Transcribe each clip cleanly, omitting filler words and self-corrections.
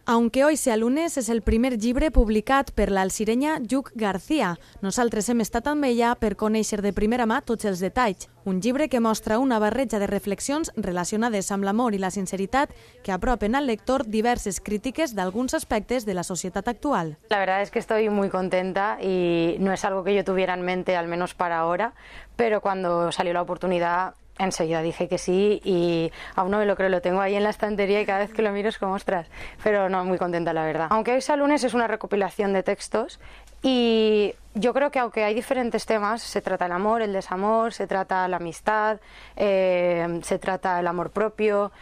Aunque hoy sea lunes és el primer llibre publicat per l'alcirenya Lluc García. Nosaltres hem estat amb ella per conèixer de primera mà tots els detalls. Un llibre que mostra una barreja de reflexions relacionades amb l'amor i la sinceritat que apropen al lector diverses crítiques d'alguns aspectes de la societat actual. La verdad es que estoy muy contenta y no es algo que yo tuviera en mente, al menos para ahora, pero cuando salió la oportunidad enseguida dije que sí y aún no me lo creo, lo tengo ahí en la estantería y cada vez que lo miro es como ostras, pero no, muy contenta la verdad. Aunque hoy sea lunes es una recopilación de textos y yo creo que aunque hay diferentes temas, se trata el amor, el desamor, se trata la amistad, se trata el amor propio,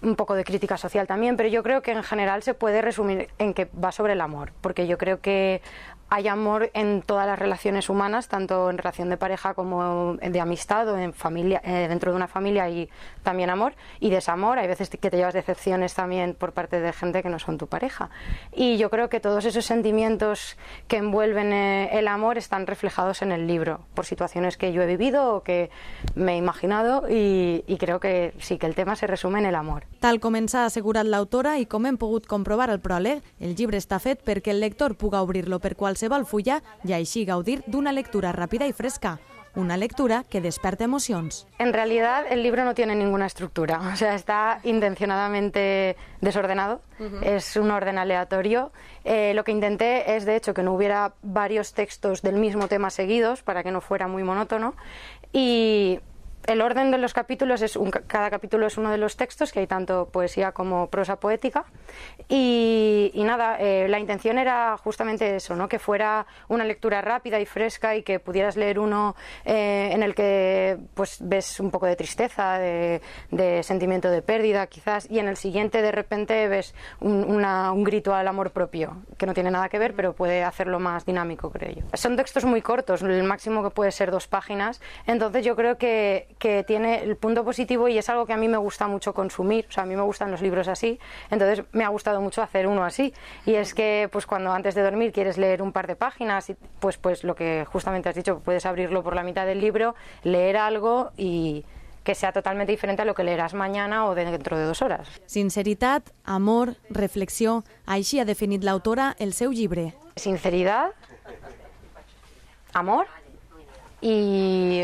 un poco de crítica social también, pero yo creo que en general se puede resumir en que va sobre el amor, porque yo creo que hay amor en todas las relaciones humanas, tanto en relación de pareja como de amistad o en familia, dentro de una familia, y también amor y desamor. Hay veces que te llevas decepciones también por parte de gente que no son tu pareja. Y yo creo que todos esos sentimientos que envuelven el amor están reflejados en el libro, por situaciones que yo he vivido o que me he imaginado, y creo que sí, que el tema se resume en el amor. Tal com ens ha assegurat l'autora i com hem pogut comprovar al pròleg, el llibre està fet perquè el lector puga obrir-lo per qualsevol fulla i així gaudir d'una lectura ràpida i fresca. Una lectura que desperta emocions. En realidad el libro no tiene ninguna estructura, o sea, está intencionadamente desordenado, es un orden aleatorio. Lo que intenté es, de hecho, que no hubiera varios textos del mismo tema seguidos para que no fuera muy monótono, y el orden de los capítulos es cada capítulo es uno de los textos, que hay tanto poesía como prosa poética, y nada, la intención era justamente eso, ¿no? Que fuera una lectura rápida y fresca y que pudieras leer uno en el que pues ves un poco de tristeza, de sentimiento de pérdida quizás, y en el siguiente de repente ves un grito al amor propio, que no tiene nada que ver, pero puede hacerlo más dinámico, creo yo. Son textos muy cortos, el máximo que puede ser 2 páginas, entonces yo creo que tiene el punto positivo, y es algo que a mí me gusta mucho consumir, o sea, a mí me gustan los libros así, entonces me ha gustado mucho hacer uno así, y es que pues cuando antes de dormir quieres leer un par de páginas, y pues lo que justamente has dicho, puedes abrirlo por la mitad del libro, leer algo y que sea totalmente diferente a lo que leeràs mañana o dentro de 2 horas. Sinceritat, amor, reflexió, així ha definit l'autora el seu llibre. Sinceridad, amor y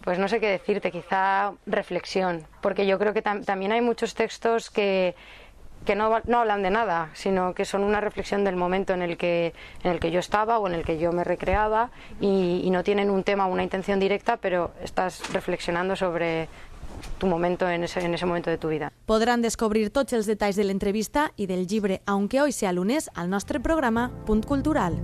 pues no sé qué decirte, quizá reflexión, porque yo creo que también hay muchos textos que no hablan de nada, sino que son una reflexión del momento en el que yo estaba o en el que yo me recreaba, y no tienen un tema o una intención directa, pero estás reflexionando sobre tu momento en ese momento de tu vida. Podran descobrir tots els detalls de l'entrevista i del llibre Aunque hoy sea lunes al nostre programa Punt Cultural.